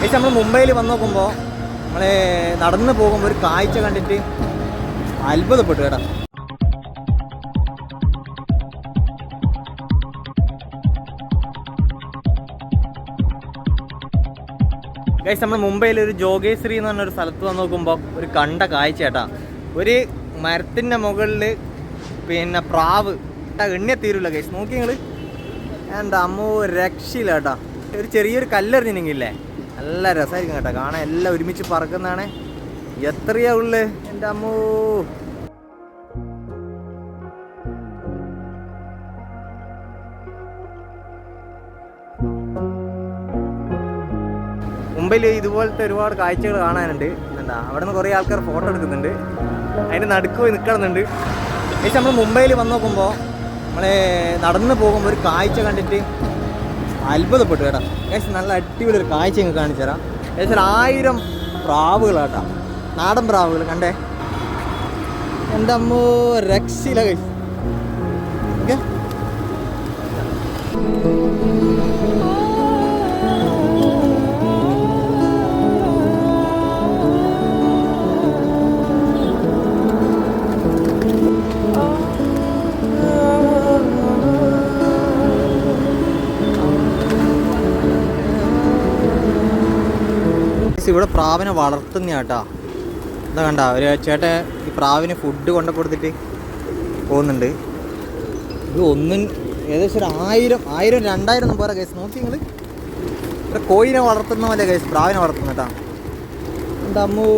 പക്ഷെ നമ്മൾ മുംബൈയിൽ വന്ന് നോക്കുമ്പോൾ നമ്മൾ നടന്നു പോകുമ്പോൾ ഒരു കാഴ്ച കണ്ടിട്ട് അത്ഭുതപ്പെട്ടു കേട്ടോ. ഗൈസ് നമ്മൾ മുംബൈയിൽ ഒരു ജോഗേശ്രീ എന്ന് പറഞ്ഞൊരു സ്ഥലത്ത് വന്ന് നോക്കുമ്പോൾ ഒരു കണ്ട കാഴ്ച കേട്ടാ. ഒരു മരത്തിൻ്റെ മുകളിൽ പിന്നെ പ്രാവ് എണ്ണിയ തീരുല്ല ഗൈസ്. നോക്കി നിങ്ങൾ, എൻ്റെ അമ്മോ രക്ഷയില്ല കേട്ടോ. ഒരു ചെറിയൊരു കല്ലെറിഞ്ഞില്ലെങ്കിലേ നല്ല രസമായിരിക്കും കേട്ടോ കാണാൻ. എല്ലാം ഒരുമിച്ച് പറക്കുന്നതാണ്. എത്രയാ ഉള്ളു എൻ്റെ അമ്മോ. മുംബൈയിൽ ഇതുപോലത്തെ ഒരുപാട് കാഴ്ചകൾ കാണാനുണ്ട്. എന്താ അവിടെ നിന്ന് കുറേ ആൾക്കാർ ഫോട്ടോ എടുക്കുന്നുണ്ട്. അതിൻ്റെ നടുക്ക് പോയി നിൽക്കണമെന്നുണ്ട്. പക്ഷെ നമ്മൾ മുംബൈയിൽ വന്ന് നോക്കുമ്പോൾ നമ്മൾ നടന്നു പോകുമ്പോൾ ഒരു കാഴ്ച കണ്ടിട്ട് അത്ഭുതപ്പെട്ടു കേട്ടോ. ഏകദേശം നല്ല അടിപൊളി ഒരു കാഴ്ച നിങ്ങൾക്ക് കാണിച്ചു തരാം. ഏകദേശം 1000 പ്രാവുകളാട്ടോ, നാടൻ പ്രാവുകൾ കണ്ടേ. എൻ്റെ അമ്മോ രക്ഷയില്ല ഗൈസ്. ഓക്കെ, ഇവിടെ പ്രാവിനെ വളർത്തുന്ന കേട്ടാ. എന്താ കണ്ട, ഒരു ചേട്ടൻ ഈ പ്രാവിന് ഫുഡ് കൊണ്ടു കൊടുത്തിട്ട് പോകുന്നുണ്ട്. ഇത് ഏകദേശം ഒരു 1000, 2000 ഒന്നും പോരാ കേസ്. നോക്കി നിങ്ങൾ, ഇവിടെ കോഴിനെ വളർത്തുന്ന പോലെ കേസ് പ്രാവിനെ വളർത്തുന്ന കേട്ടാ. എന്താ അമ്മോ.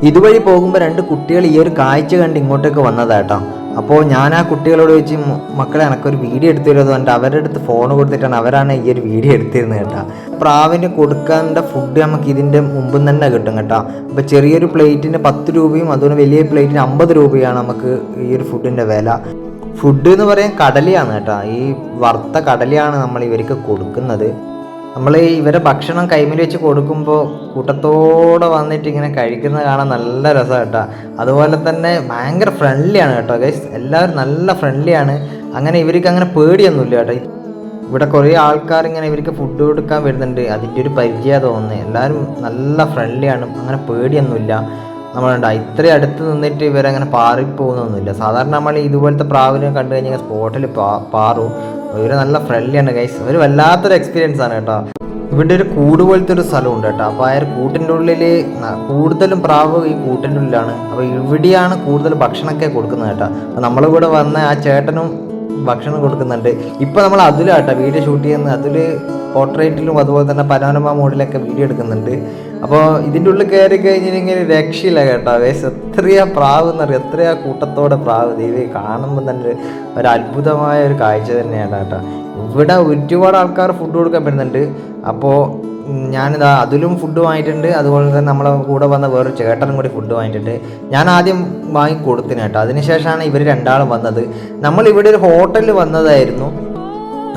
ഇതുവഴി പോകുമ്പോൾ 2 കുട്ടികൾ ഈ ഒരു കാഴ്ച കണ്ട് ഇങ്ങോട്ടേക്ക് വന്നതാട്ടോ. അപ്പോൾ ഞാൻ ആ കുട്ടികളോട് ചോദിച്ച്, മക്കളെ എനക്കൊരു വീഡിയോ എടുത്തു തരുമോ എന്നിട്ട് അവരുടെ അടുത്ത് ഫോൺ കൊടുത്തിട്ടാണ് അവരാണ് ഈ ഒരു വീഡിയോ എടുത്തിരുന്നത് കേട്ടോ. പ്രാവിന് കൊടുക്കേണ്ട ഫുഡ് നമുക്ക് ഇതിൻ്റെ മുമ്പ് തന്നെ കിട്ടും കേട്ടോ. അപ്പോൾ ചെറിയൊരു പ്ലേറ്റിന് 10 രൂപയും അതുപോലെ വലിയ പ്ലേറ്റിന് 50 രൂപയാണ് നമുക്ക് ഈ ഒരു ഫുഡിൻ്റെ വില. ഫുഡ് എന്ന് പറയാൻ കടലയാണ് കേട്ടോ. ഈ വറുത്ത കടലയാണ് നമ്മൾ ഇവർക്ക് കൊടുക്കുന്നത്. നമ്മൾ ഇവരെ ഭക്ഷണം കൈമിൽ വെച്ച് കൊടുക്കുമ്പോൾ കൂട്ടത്തോടെ വന്നിട്ട് ഇങ്ങനെ കഴിക്കുന്നത് കാണാൻ നല്ല രസമാണ് കേട്ടോ. അതുപോലെ തന്നെ ഭയങ്കര ഫ്രണ്ട്ലിയാണ് കേട്ടോ ഗൈസ്. എല്ലാവരും നല്ല ഫ്രണ്ട്ലിയാണ്. അങ്ങനെ ഇവർക്ക് അങ്ങനെ പേടിയൊന്നുമില്ല കേട്ടോ. ഇവിടെ കുറേ ആൾക്കാർ ഇങ്ങനെ ഇവർക്ക് ഫുഡ് കൊടുക്കാൻ വരുന്നുണ്ട്. അതിൻ്റെ ഒരു പരിചയം തോന്നുന്നത്. എല്ലാവരും നല്ല ഫ്രണ്ട്ലിയാണ്, അങ്ങനെ പേടിയൊന്നുമില്ല. നമ്മളുണ്ട് ഇത്രയും അടുത്ത് നിന്നിട്ട് ഇവരങ്ങനെ പാറിപ്പോകുന്നൊന്നുമില്ല. സാധാരണ നമ്മൾ ഇതുപോലത്തെ പ്രാവിനെ കണ്ടു കഴിഞ്ഞാൽ സ്പോട്ടിൽ പാറും. ഇവർ നല്ല ഫ്രണ്ട്ലിയാണ് ഗൈസ്. ഒരു വല്ലാത്തൊരു എക്സ്പീരിയൻസ് ആണ് കേട്ടോ. ഇവിടെ ഒരു കൂട് പോലത്തെ ഒരു സ്ഥലമുണ്ട് കേട്ടോ. അപ്പോൾ ആ ഒരു കൂട്ടിൻ്റെ ഉള്ളിൽ കൂടുതലും പ്രാവ് ഈ കൂട്ടിൻ്റെ ഉള്ളിലാണ്. അപ്പോൾ ഇവിടെയാണ് കൂടുതൽ ഭക്ഷണമൊക്കെ കൊടുക്കുന്നത് കേട്ടോ. അപ്പോൾ നമ്മളിവിടെ വന്ന ആ ചേട്ടനും ഭക്ഷണം കൊടുക്കുന്നുണ്ട്. ഇപ്പോൾ നമ്മൾ അതിലാട്ടോ വീഡിയോ ഷൂട്ട് ചെയ്യുന്നത്. അതിൽ പോർട്രേറ്റിലും അതുപോലെ തന്നെ പനോരമ മോഡിലൊക്കെ വീഡിയോ എടുക്കുന്നുണ്ട്. അപ്പോൾ ഇതിൻ്റെ ഉള്ളിൽ കയറി കഴിഞ്ഞിട്ടുണ്ടെങ്കിൽ രക്ഷയില്ല കേട്ടോ. വേസ് എത്രയാ പ്രാവ് എന്നറിയാം, എത്രയാ കൂട്ടത്തോടെ പ്രാവ്. ദൈവം കാണുമ്പോൾ തന്നെ ഒരു അത്ഭുതമായ ഒരു കാഴ്ച തന്നെയാണ് കേട്ടോ. ഇവിടെ ഒരുപാട് ആൾക്കാർ ഫുഡ് കൊടുക്കാൻ വരുന്നുണ്ട്. അപ്പോൾ ഞാനിതാ അതിലും ഫുഡ് വാങ്ങിയിട്ടുണ്ട്. അതുപോലെ തന്നെ നമ്മളെ കൂടെ വന്ന വേറൊരു ചേട്ടനും കൂടി ഫുഡ് വാങ്ങിയിട്ടുണ്ട്. ഞാൻ ആദ്യം വാങ്ങി കൊടുത്തിന് കേട്ടോ. അതിനുശേഷമാണ് ഇവർ 2 വന്നത്. നമ്മളിവിടെ ഒരു ഹോട്ടലിൽ വന്നതായിരുന്നു.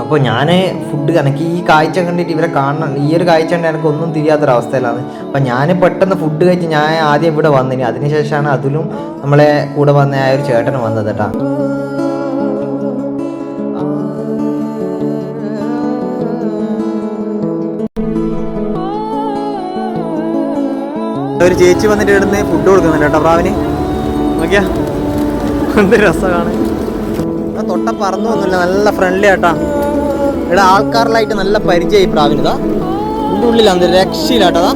അപ്പോൾ ഞാൻ ഫുഡ് എനിക്ക് ഈ കാഴ്ച കണ്ടിട്ട് ഇവരെ കാണണം, ഈ ഒരു കാഴ്ച കണ്ട് എനിക്കൊന്നും തിരിയാത്തൊരവസ്ഥയിലാണ്. അപ്പം ഞാൻ പെട്ടെന്ന് ഫുഡ് കഴിച്ച് ഞാൻ ആദ്യം ഇവിടെ വന്നിന്. അതിനുശേഷമാണ് അതിലും നമ്മളെ കൂടെ വന്ന ആ ഒരു ചേട്ടൻ വന്നത് കേട്ടോ. ഒരു ചേച്ചി വന്നിട്ട് ഇവിടുന്ന് ഫുഡ് കൊടുക്കുന്നുണ്ട് കേട്ടോ പ്രാവിന്. നോക്കിയാ എന്ത് രസമാണ്. തൊട്ട പറന്നൊന്നുമില്ല, നല്ല ഫ്രണ്ട്ലി ആട്ടാ. ഇവിടെ ആൾക്കാരിലായിട്ട് നല്ല പരിചയം ഈ പ്രാവിനിതാ. ഇതിൻ്റെ ഉള്ളിലാണ് രക്ഷയിലാട്ടതാ.